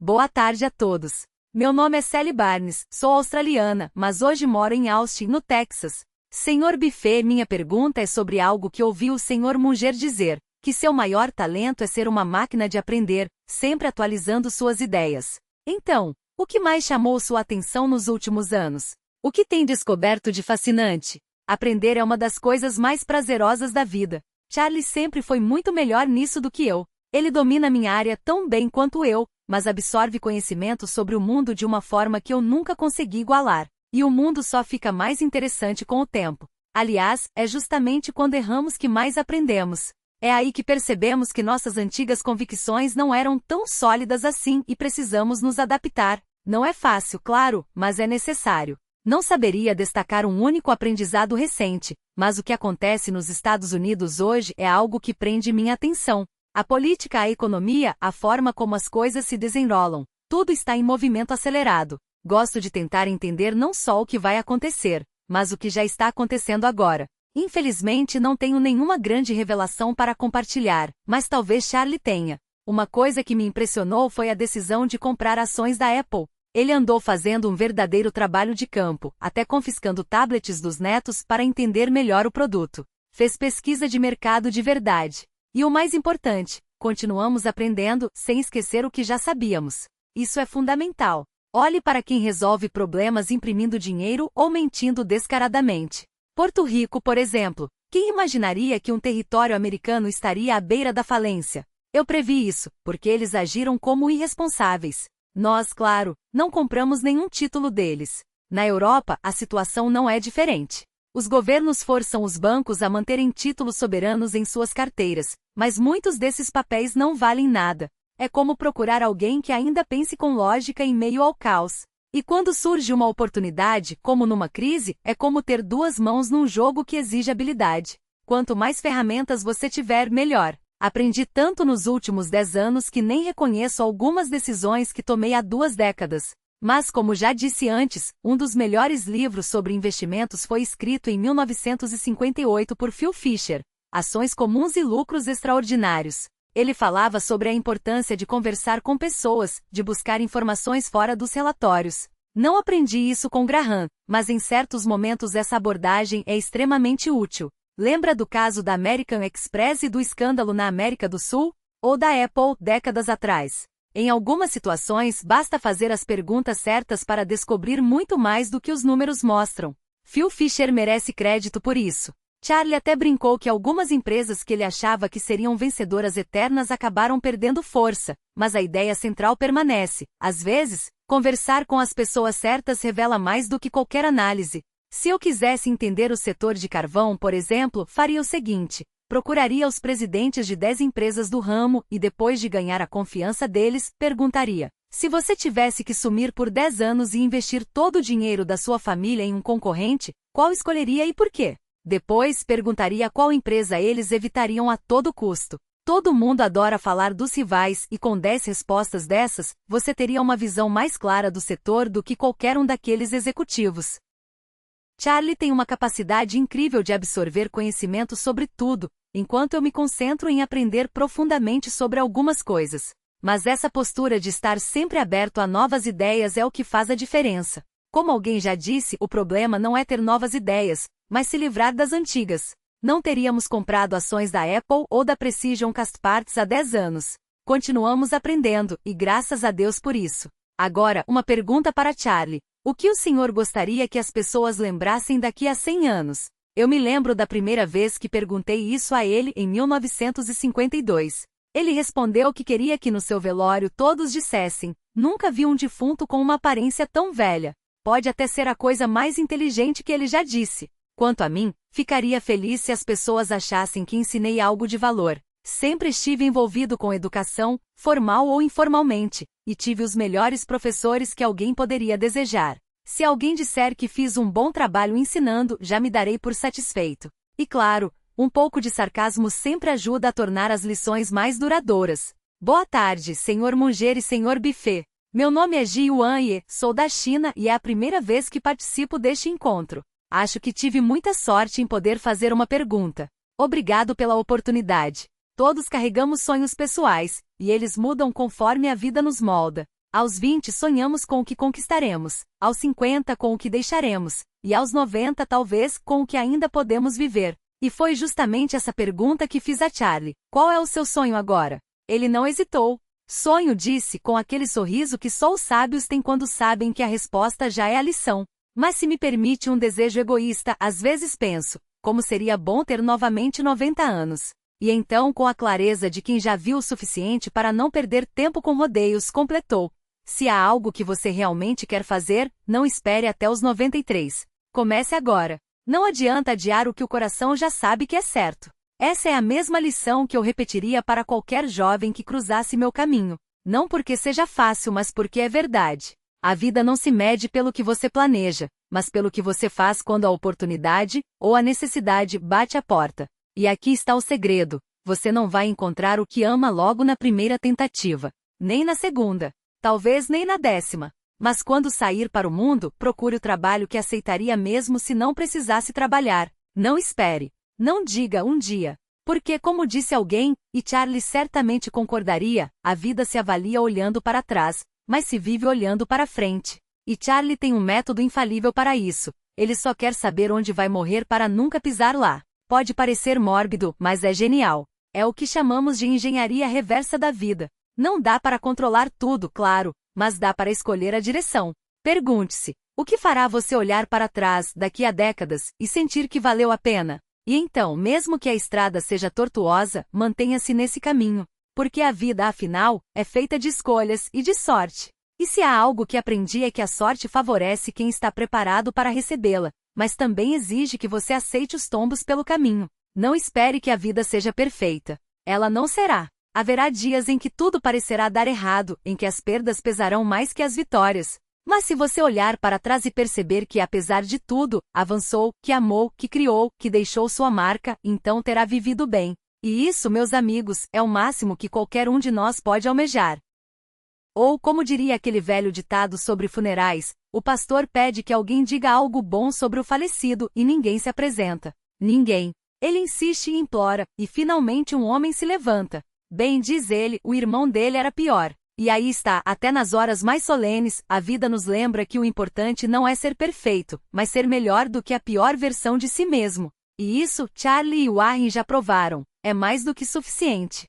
Boa tarde a todos. Meu nome é Sally Barnes, sou australiana, mas hoje moro em Austin, no Texas. Senhor Buffet, minha pergunta é sobre algo que ouvi o Sr. Munger dizer, que seu maior talento é ser uma máquina de aprender, sempre atualizando suas ideias. Então, o que mais chamou sua atenção nos últimos anos? O que tem descoberto de fascinante? Aprender é uma das coisas mais prazerosas da vida. Charlie sempre foi muito melhor nisso do que eu. Ele domina minha área tão bem quanto eu, mas absorve conhecimento sobre o mundo de uma forma que eu nunca consegui igualar. E o mundo só fica mais interessante com o tempo. Aliás, é justamente quando erramos que mais aprendemos. É aí que percebemos que nossas antigas convicções não eram tão sólidas assim e precisamos nos adaptar. Não é fácil, claro, mas é necessário. Não saberia destacar um único aprendizado recente, mas o que acontece nos Estados Unidos hoje é algo que prende minha atenção. A política, a economia, a forma como as coisas se desenrolam. Tudo está em movimento acelerado. Gosto de tentar entender não só o que vai acontecer, mas o que já está acontecendo agora. Infelizmente não tenho nenhuma grande revelação para compartilhar, mas talvez Charlie tenha. Uma coisa que me impressionou foi a decisão de comprar ações da Apple. Ele andou fazendo um verdadeiro trabalho de campo, até confiscando tablets dos netos para entender melhor o produto. Fez pesquisa de mercado de verdade. E o mais importante, continuamos aprendendo, sem esquecer o que já sabíamos. Isso é fundamental. Olhe para quem resolve problemas imprimindo dinheiro ou mentindo descaradamente. Porto Rico, por exemplo. Quem imaginaria que um território americano estaria à beira da falência? Eu previ isso, porque eles agiram como irresponsáveis. Nós, claro, não compramos nenhum título deles. Na Europa, a situação não é diferente. Os governos forçam os bancos a manterem títulos soberanos em suas carteiras, mas muitos desses papéis não valem nada. É como procurar alguém que ainda pense com lógica em meio ao caos. E quando surge uma oportunidade, como numa crise, é como ter duas mãos num jogo que exige habilidade. Quanto mais ferramentas você tiver, melhor. Aprendi tanto nos últimos 10 anos que nem reconheço algumas decisões que tomei há 2 décadas. Mas como já disse antes, um dos melhores livros sobre investimentos foi escrito em 1958 por Phil Fisher, Ações Comuns e Lucros Extraordinários. Ele falava sobre a importância de conversar com pessoas, de buscar informações fora dos relatórios. Não aprendi isso com Graham, mas em certos momentos essa abordagem é extremamente útil. Lembra do caso da American Express e do escândalo na América do Sul? Ou da Apple, décadas atrás? Em algumas situações, basta fazer as perguntas certas para descobrir muito mais do que os números mostram. Phil Fisher merece crédito por isso. Charlie até brincou que algumas empresas que ele achava que seriam vencedoras eternas acabaram perdendo força, mas a ideia central permanece. Às vezes, conversar com as pessoas certas revela mais do que qualquer análise. Se eu quisesse entender o setor de carvão, por exemplo, faria o seguinte. Procuraria os presidentes de 10 empresas do ramo e depois de ganhar a confiança deles, perguntaria: se você tivesse que sumir por 10 anos e investir todo o dinheiro da sua família em um concorrente, qual escolheria e por quê? Depois perguntaria qual empresa eles evitariam a todo custo. Todo mundo adora falar dos rivais e com 10 respostas dessas, você teria uma visão mais clara do setor do que qualquer um daqueles executivos. Charlie tem uma capacidade incrível de absorver conhecimento sobre tudo, enquanto eu me concentro em aprender profundamente sobre algumas coisas. Mas essa postura de estar sempre aberto a novas ideias é o que faz a diferença. Como alguém já disse, o problema não é ter novas ideias, mas se livrar das antigas. Não teríamos comprado ações da Apple ou da Precision Castparts há 10 anos. Continuamos aprendendo, e graças a Deus por isso. Agora, uma pergunta para Charlie. O que o senhor gostaria que as pessoas lembrassem daqui a 100 anos? Eu me lembro da primeira vez que perguntei isso a ele em 1952. Ele respondeu que queria que no seu velório todos dissessem: nunca vi um defunto com uma aparência tão velha. Pode até ser a coisa mais inteligente que ele já disse. Quanto a mim, ficaria feliz se as pessoas achassem que ensinei algo de valor. Sempre estive envolvido com educação, formal ou informalmente, e tive os melhores professores que alguém poderia desejar. Se alguém disser que fiz um bom trabalho ensinando, já me darei por satisfeito. E claro, um pouco de sarcasmo sempre ajuda a tornar as lições mais duradouras. Boa tarde, Sr. Munger e Sr. Buffet. Meu nome é Ji Yuan Ye, sou da China e é a primeira vez que participo deste encontro. Acho que tive muita sorte em poder fazer uma pergunta. Obrigado pela oportunidade. Todos carregamos sonhos pessoais, e eles mudam conforme a vida nos molda. Aos 20 sonhamos com o que conquistaremos, aos 50 com o que deixaremos, e aos 90 talvez com o que ainda podemos viver. E foi justamente essa pergunta que fiz a Charlie: qual é o seu sonho agora? Ele não hesitou. Sonho, disse com aquele sorriso que só os sábios têm quando sabem que a resposta já é a lição. Mas se me permite um desejo egoísta, às vezes penso, como seria bom ter novamente 90 anos. E então, com a clareza de quem já viu o suficiente para não perder tempo com rodeios, completou: se há algo que você realmente quer fazer, não espere até os 93. Comece agora. Não adianta adiar o que o coração já sabe que é certo. Essa é a mesma lição que eu repetiria para qualquer jovem que cruzasse meu caminho. Não porque seja fácil, mas porque é verdade. A vida não se mede pelo que você planeja, mas pelo que você faz quando a oportunidade, ou a necessidade, bate à porta. E aqui está o segredo: você não vai encontrar o que ama logo na primeira tentativa. Nem na segunda. Talvez nem na 10ª. Mas quando sair para o mundo, procure o trabalho que aceitaria mesmo se não precisasse trabalhar. Não espere. Não diga um dia. Porque, como disse alguém, e Charlie certamente concordaria, a vida se avalia olhando para trás, mas se vive olhando para frente. E Charlie tem um método infalível para isso. Ele só quer saber onde vai morrer para nunca pisar lá. Pode parecer mórbido, mas é genial. É o que chamamos de engenharia reversa da vida. Não dá para controlar tudo, claro, mas dá para escolher a direção. Pergunte-se: o que fará você olhar para trás daqui a décadas e sentir que valeu a pena? E então, mesmo que a estrada seja tortuosa, mantenha-se nesse caminho, porque a vida, afinal, é feita de escolhas e de sorte. E se há algo que aprendi é que a sorte favorece quem está preparado para recebê-la, mas também exige que você aceite os tombos pelo caminho. Não espere que a vida seja perfeita. Ela não será. Haverá dias em que tudo parecerá dar errado, em que as perdas pesarão mais que as vitórias. Mas se você olhar para trás e perceber que, apesar de tudo, avançou, que amou, que criou, que deixou sua marca, então terá vivido bem. E isso, meus amigos, é o máximo que qualquer um de nós pode almejar. Ou, como diria aquele velho ditado sobre funerais, o pastor pede que alguém diga algo bom sobre o falecido e ninguém se apresenta. Ninguém. Ele insiste e implora, e finalmente um homem se levanta. Bem, diz ele, o irmão dele era pior. E aí está, até nas horas mais solenes, a vida nos lembra que o importante não é ser perfeito, mas ser melhor do que a pior versão de si mesmo. E isso, Charlie e Warren já provaram, é mais do que suficiente.